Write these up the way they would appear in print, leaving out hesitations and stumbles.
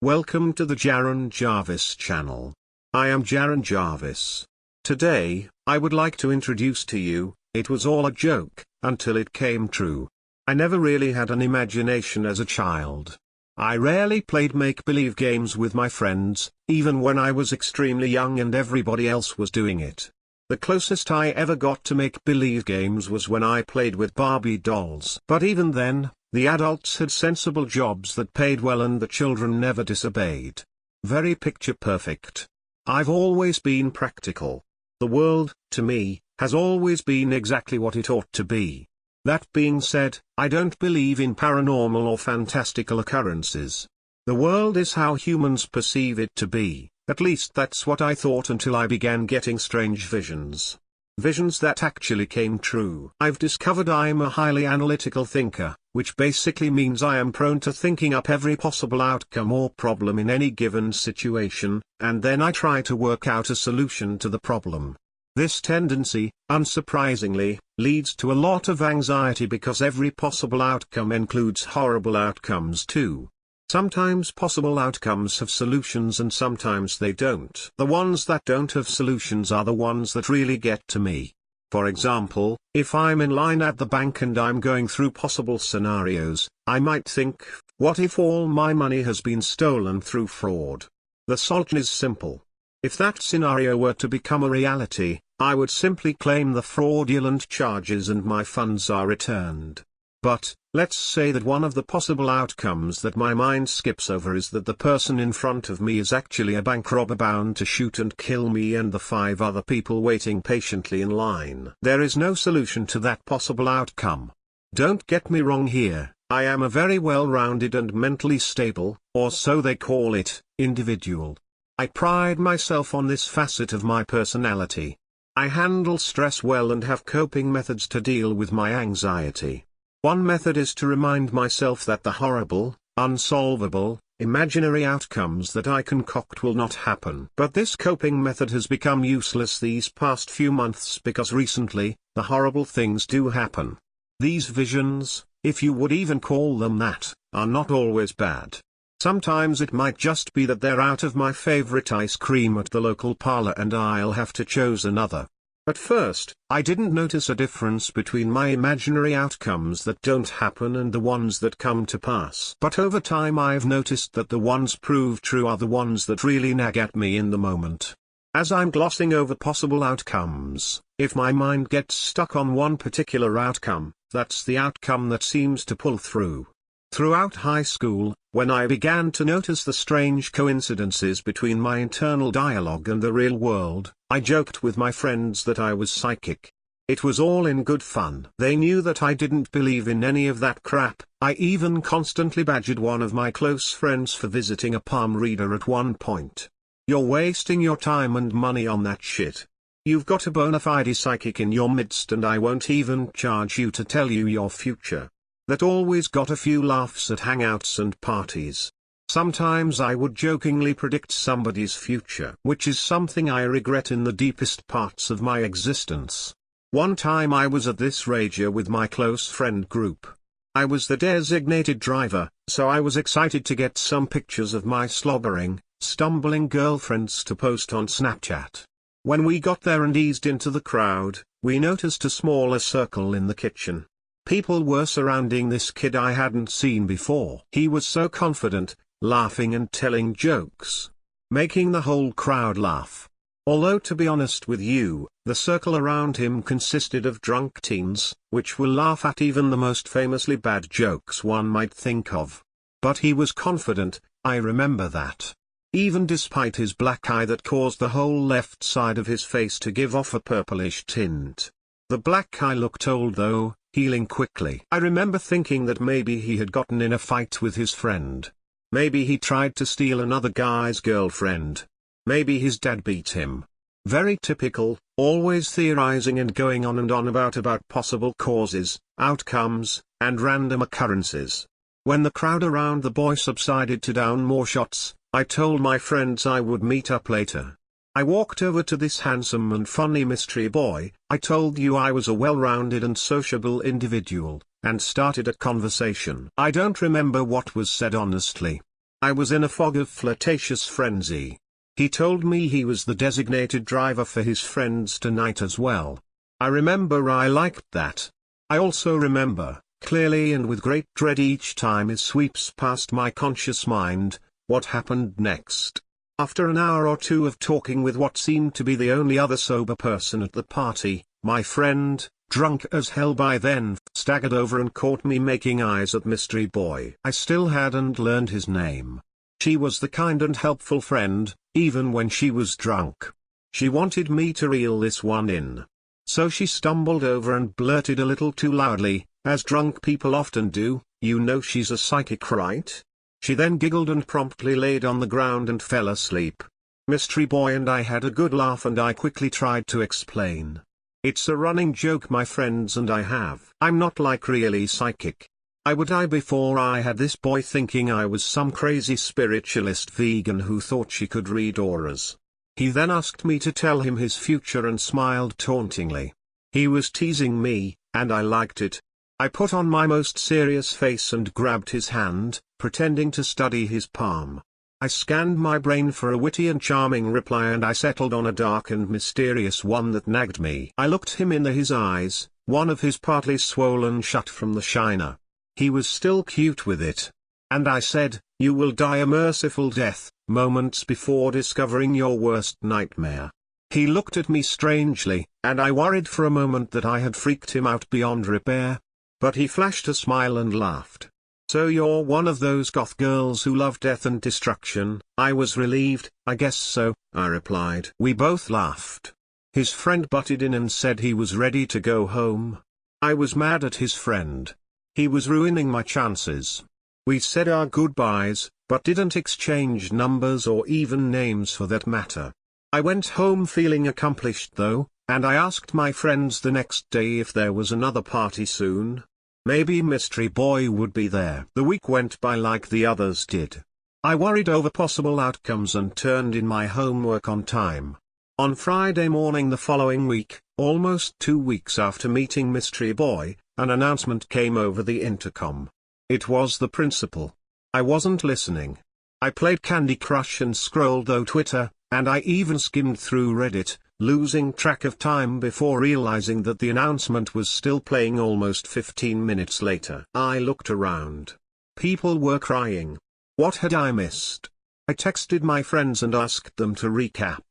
Welcome to the Jaron Jarvis channel. I am Jaron Jarvis. Today, I would like to introduce to you, it was all a joke, until it came true. I never really had an imagination as a child. I rarely played make-believe games with my friends, even when I was extremely young and everybody else was doing it. The closest I ever got to make-believe games was when I played with Barbie dolls. But even then, the adults had sensible jobs that paid well and the children never disobeyed. Very picture perfect. I've always been practical. The world, to me, has always been exactly what it ought to be. That being said, I don't believe in paranormal or fantastical occurrences. The world is how humans perceive it to be, at least that's what I thought until I began getting strange visions. Visions that actually came true. I've discovered I'm a highly analytical thinker, which basically means I am prone to thinking up every possible outcome or problem in any given situation, and then I try to work out a solution to the problem. This tendency, unsurprisingly, leads to a lot of anxiety because every possible outcome includes horrible outcomes too. Sometimes possible outcomes have solutions and sometimes they don't. The ones that don't have solutions are the ones that really get to me. For example, if I'm in line at the bank and I'm going through possible scenarios, I might think, what if all my money has been stolen through fraud? The solution is simple. If that scenario were to become a reality, I would simply claim the fraudulent charges and my funds are returned. But, let's say that one of the possible outcomes that my mind skips over is that the person in front of me is actually a bank robber bound to shoot and kill me and the 5 other people waiting patiently in line. There is no solution to that possible outcome. Don't get me wrong here, I am a very well-rounded and mentally stable, or so they call it, individual. I pride myself on this facet of my personality. I handle stress well and have coping methods to deal with my anxiety. One method is to remind myself that the horrible, unsolvable, imaginary outcomes that I concoct will not happen. But this coping method has become useless these past few months because recently, the horrible things do happen. These visions, if you would even call them that, are not always bad. Sometimes it might just be that they're out of my favorite ice cream at the local parlor and I'll have to choose another. At first, I didn't notice a difference between my imaginary outcomes that don't happen and the ones that come to pass. But over time I've noticed that the ones proved true are the ones that really nag at me in the moment. As I'm glossing over possible outcomes, if my mind gets stuck on one particular outcome, that's the outcome that seems to pull through. Throughout high school, when I began to notice the strange coincidences between my internal dialogue and the real world, I joked with my friends that I was psychic. It was all in good fun. They knew that I didn't believe in any of that crap. I even constantly badgered one of my close friends for visiting a palm reader at one point. You're wasting your time and money on that shit. You've got a bona fide psychic in your midst and I won't even charge you to tell you your future. That always got a few laughs at hangouts and parties. Sometimes I would jokingly predict somebody's future, which is something I regret in the deepest parts of my existence. One time I was at this rager with my close friend group. I was the designated driver, so I was excited to get some pictures of my slobbering, stumbling girlfriends to post on Snapchat. When we got there and eased into the crowd, we noticed a smaller circle in the kitchen. People were surrounding this kid I hadn't seen before. He was so confident, laughing and telling jokes, making the whole crowd laugh. Although to be honest with you, the circle around him consisted of drunk teens, which will laugh at even the most famously bad jokes one might think of. But he was confident, I remember that. Even despite his black eye that caused the whole left side of his face to give off a purplish tint. The black eye looked old though, healing quickly. I remember thinking that maybe he had gotten in a fight with his friend. Maybe he tried to steal another guy's girlfriend. Maybe his dad beat him. Very typical, always theorizing and going on and on about possible causes, outcomes, and random occurrences. When the crowd around the boy subsided to down more shots, I told my friends I would meet up later. I walked over to this handsome and funny mystery boy, I told you I was a well-rounded and sociable individual, and started a conversation. I don't remember what was said honestly. I was in a fog of flirtatious frenzy. He told me he was the designated driver for his friends tonight as well. I remember I liked that. I also remember, clearly and with great dread each time it sweeps past my conscious mind, what happened next. After an hour or two of talking with what seemed to be the only other sober person at the party, my friend, drunk as hell by then, staggered over and caught me making eyes at Mystery Boy. I still hadn't learned his name. She was the kind and helpful friend, even when she was drunk. She wanted me to reel this one in. So she stumbled over and blurted a little too loudly, as drunk people often do, "You know she's a psychic, right?" She then giggled and promptly laid on the ground and fell asleep. Mystery Boy and I had a good laugh and I quickly tried to explain. "It's a running joke my friends and I have. I'm not like really psychic. I would die before I had this boy thinking I was some crazy spiritualist vegan who thought she could read auras." He then asked me to tell him his future and smiled tauntingly. He was teasing me, and I liked it. I put on my most serious face and grabbed his hand, pretending to study his palm. I scanned my brain for a witty and charming reply and I settled on a dark and mysterious one that nagged me. I looked him in his eyes, one of his partly swollen shut from the shiner. He was still cute with it. And I said, "You will die a merciful death, moments before discovering your worst nightmare." He looked at me strangely, and I worried for a moment that I had freaked him out beyond repair. But he flashed a smile and laughed. "So you're one of those goth girls who love death and destruction?" I was relieved. "I guess so," I replied. We both laughed. His friend butted in and said he was ready to go home. I was mad at his friend. He was ruining my chances. We said our goodbyes, but didn't exchange numbers or even names for that matter. I went home feeling accomplished though, and I asked my friends the next day if there was another party soon. Maybe Mystery Boy would be there. The week went by like the others did. I worried over possible outcomes and turned in my homework on time. On Friday morning the following week, almost 2 weeks after meeting Mystery Boy, an announcement came over the intercom. It was the principal. I wasn't listening. I played Candy Crush and scrolled through Twitter, and I even skimmed through Reddit, losing track of time before realizing that the announcement was still playing almost 15 minutes later. I looked around. People were crying. What had I missed? I texted my friends and asked them to recap.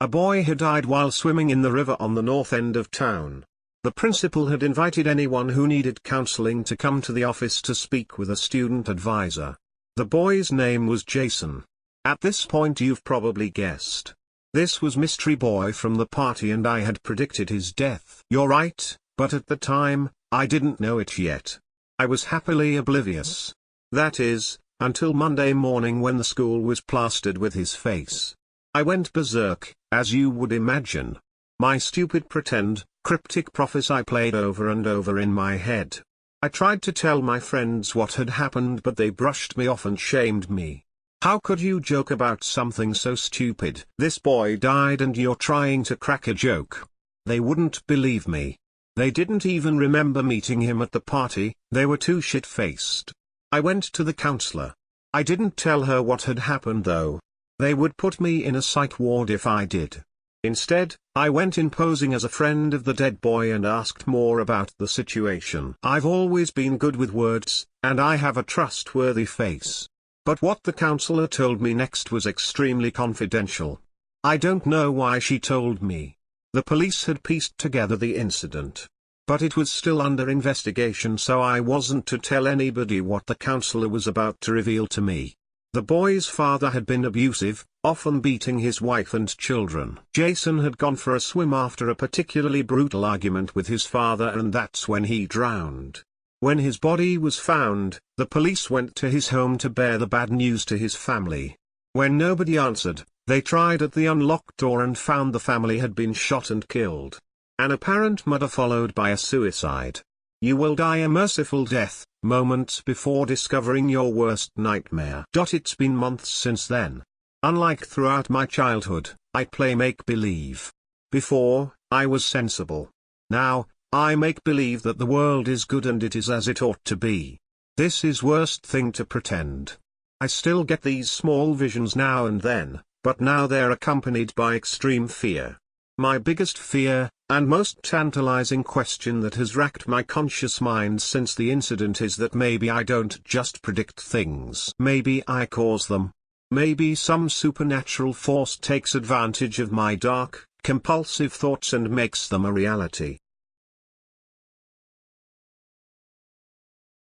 A boy had died while swimming in the river on the north end of town. The principal had invited anyone who needed counseling to come to the office to speak with a student advisor. The boy's name was Jason. At this point you've probably guessed. This was Mystery Boy from the party and I had predicted his death. You're right, but at the time, I didn't know it yet. I was happily oblivious. That is, until Monday morning when the school was plastered with his face. I went berserk, as you would imagine. My stupid cryptic prophecy played over and over in my head. I tried to tell my friends what had happened but they brushed me off and shamed me. How could you joke about something so stupid? This boy died and you're trying to crack a joke. They wouldn't believe me. They didn't even remember meeting him at the party, they were too shit-faced. I went to the counselor. I didn't tell her what had happened though. They would put me in a psych ward if I did. Instead, I went in posing as a friend of the dead boy and asked more about the situation. I've always been good with words, and I have a trustworthy face. But what the counselor told me next was extremely confidential. I don't know why she told me. The police had pieced together the incident. But it was still under investigation so I wasn't to tell anybody what the counselor was about to reveal to me. The boy's father had been abusive, often beating his wife and children. Jason had gone for a swim after a particularly brutal argument with his father and that's when he drowned. When his body was found, the police went to his home to bear the bad news to his family. When nobody answered, they tried at the unlocked door and found the family had been shot and killed. An apparent murder followed by a suicide. You will die a merciful death, moments before discovering your worst nightmare. It's been months since then. Unlike throughout my childhood, I play make-believe. Before, I was sensible. Now, I make believe that the world is good and it is as it ought to be. This is worst thing to pretend. I still get these small visions now and then, but now they're accompanied by extreme fear. My biggest fear, and most tantalizing question that has racked my conscious mind since the incident is that maybe I don't just predict things. Maybe I cause them. Maybe some supernatural force takes advantage of my dark, compulsive thoughts and makes them a reality.